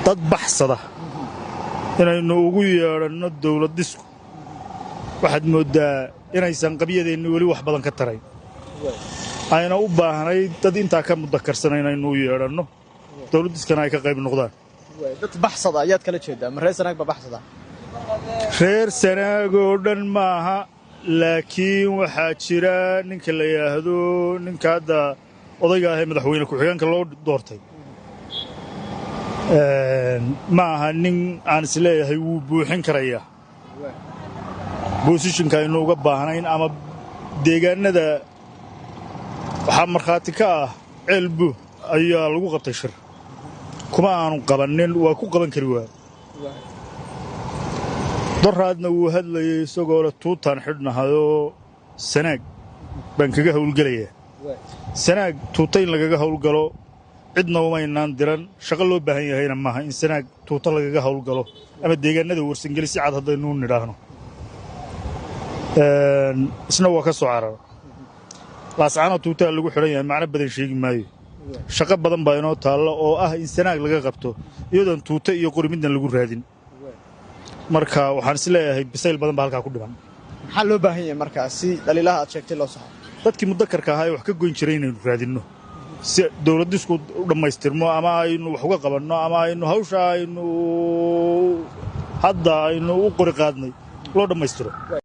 dad baxsada inaynu ugu yeedhanno dawlad dhisku waxaad mooddaa inaysan qabyadeenni weli wax badan ka tarayn ayna u baahnayd dad intaa ka mudakarsan inaynu u yeedhanno dawlad diskana ay ka qayb noqdaan dad baxsada ayaad kala jeedaa ma reer Sanaag ba baxsada reer Sanaag oo dhan maaha laakiin waxaa jira ninka la yiraahdo ninka hadda odayga ah ee madaxweyne ku-xigeenka loo doortay maaha nin aan is leeyahay wuu buuxin karayaa boosishinka aynu uga baahnayn ama deegaanada waxaa markhaati ka ah ceelbu ayaa lagu qabtay shir kuma aanu qabanin waa ku qaban kari waa daraadna wuu hadlayay isagoo la tuutaan xidhnahayoo Sanaag baan kaga hawlgelayaa Sanaag tuuta in lagaga hawlgalo cidna umaynaan diran shaqo loo baahan yahayna maaha in Sanaag tuuta lagaga hawlgalo ama deegaanada warsangeli si cad haddaynu nidhaahno isna waa ka soo carara laascaano tuutaa lagu xidhan yahay macno badan sheegi maayo shaqo badan baa inoo taalla oo ah in Sanaag laga qabto iyadoon tuuta iyo qori midna lagu raadin marka waxaan is leeyahay bisayl badan baa halkaa ku dhiman maxaa loo baahan yahay markaa si dhaliilaha aad sheegtay loo saxo dadkii mudakarka ahaa ee wax ka goyn jiray inaynu raadinno si dawladisku u dhammaystirmo ama aynu wax uga qabanno ama aynu hawsha aynu hadda aynu u qori qaadnay loo dhammaystiro